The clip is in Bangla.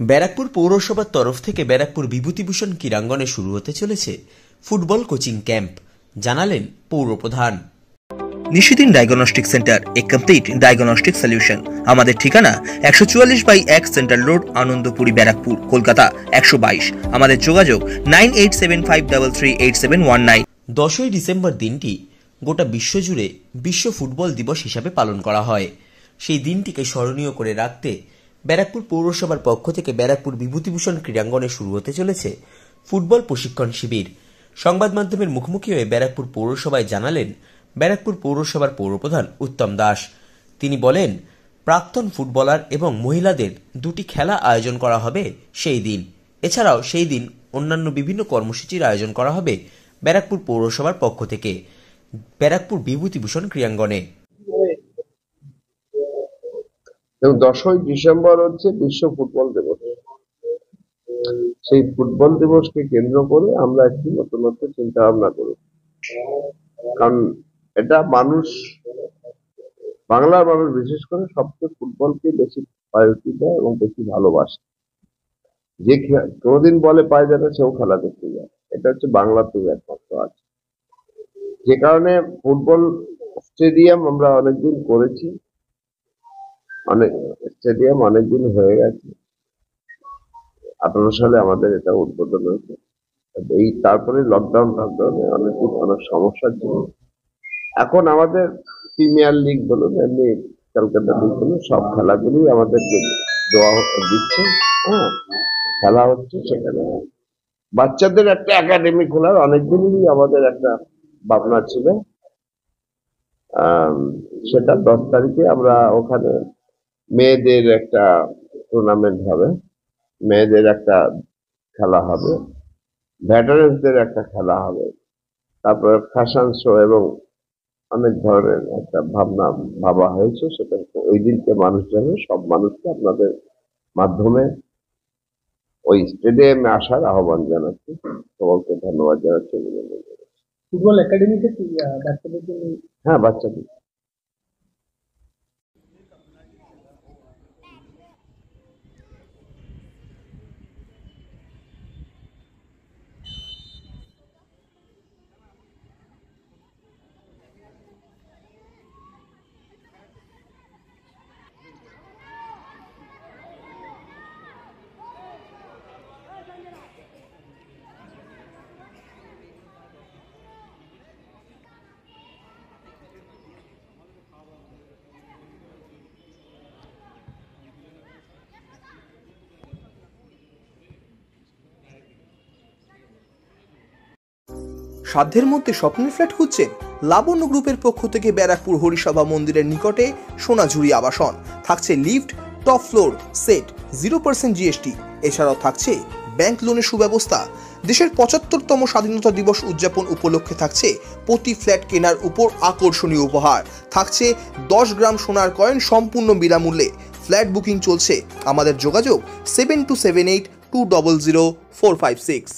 ব্যারাকপুর পৌরসভার তরফ থেকে ব্যারাকপুর বিভূতিভূষণ ক্রীড়াঙ্গনে শুরু হতে চলেছে ফুটবল কোচিং ক্যাম্প, জানালেন পৌরপ্রধান। নিশিদিন ডায়াগনস্টিক সেন্টার, এ কমপ্লিট ডায়াগনস্টিক সলিউশন। আমাদের ঠিকানা 144/1 সেন্ট্রাল রোড, আনন্দপুরি, ব্যারাকপুর, কলকাতা 122। আমাদের যোগাযোগ 9875338719। 10ই ডিসেম্বর দিনটি গোটা বিশ্বজুড়ে বিশ্ব ফুটবল দিবস হিসাবে পালন করা হয়। সেই দিনটিকে স্মরণীয় করে রাখতে ব্যারাকপুর পৌরসভার পক্ষ থেকে ব্যারাকপুর বিভূতিভূষণ ক্রীড়াঙ্গনে শুরু হতে চলেছে ফুটবল প্রশিক্ষণ শিবির। সংবাদ মাধ্যমের মুখোমুখি হয়ে ব্যারাকপুর পৌরসভায় জানালেন ব্যারাকপুর পৌরসভার পৌরপ্রধান উত্তম দাস। তিনি বলেন, প্রাক্তন ফুটবলার এবং মহিলাদের দুটি খেলা আয়োজন করা হবে সেই দিন। এছাড়াও সেই দিন অন্যান্য বিভিন্ন কর্মসূচির আয়োজন করা হবে ব্যারাকপুর পৌরসভার পক্ষ থেকে ব্যারাকপুর বিভূতিভূষণ ক্রীড়াঙ্গনে। 10ই ডিসেম্বর হচ্ছে বিশ্ব ফুটবল দিবস। সেই ফুটবল দিবসকে কেন্দ্র করে আমরা একটি নতুন চিন্তা ভাবনা করি, কারণ এটা বাংলার মানুষ বিশেষ করে সবচেয়ে ফুটবলকে বেশি প্রায়োরিটি দেয় এবং বেশি ভালোবাসে। যে কোনোদিন বলে পায় যাবে সেও খেলা দেখতে যায়, এটা হচ্ছে বাংলাতেই একমাত্র আছে। যে কারণে ফুটবল স্টেডিয়াম আমরা অনেকদিন করেছি, স্টেডিয়াম অনেকদিন হয়ে গেছে। 18 সালে আমাদের এটা উদ্বোধন হয়েছে। তারপরে লকডাউনে অনেক সমস্যা ছিল। এখন আমাদের প্রিমিয়ার লিগ বলুন, এমনি কলকাতা লিগ বলুন, সব খেলাগুলি আমাদেরকে দিচ্ছে। খেলা হচ্ছে। সেখানে বাচ্চাদের একটা একাডেমি খোলার অনেকদিনই আমাদের একটা ভাবনা ছিল। সেটা 10 তারিখে আমরা ওখানে মেয়েদের একটা টুর্নামেন্ট হবে, মেয়েদের একটা খেলা হবে, ভেটারেন্সদের একটা খেলা হবে, তারপরে ফ্যাশন শো এবং অনেক ধরনের একটা ভাবা হয়েছে। সেটা ওই দিনকে মানুষ জানে, সব মানুষকে আপনাদের মাধ্যমে ওই স্টেডিয়ামে আসার আহ্বান জানাচ্ছি। সকলকে ধন্যবাদ জানাচ্ছি। ফুটবল একাডেমিতে বাচ্চাদের জন্য? হ্যাঁ, বাচ্চাদের। সাধ্যের মধ্যে স্বপ্নের ফ্ল্যাট খুঁজছেন? লাবণ্য গ্রুপের পক্ষ থেকে ব্যারাকপুর হরিসভা মন্দিরের নিকটে সোনাঝুরি আবাসন। থাকছে lift, top floor, set, 0% GST. এছাড়াও থাকছে ব্যাংক লোনের সুব্যবস্থা। দেশের 75তম স্বাধীনতা দিবস উদযাপন উপলক্ষে থাকছে প্রতি ফ্ল্যাট কেনার উপর আকর্ষণীয় উপহার। থাকছে 10 গ্রাম সোনার কয়েন সম্পূর্ণ বিনামূল্যে। ফ্ল্যাট বুকিং চলছে। আমাদের যোগাযোগ 7278200456।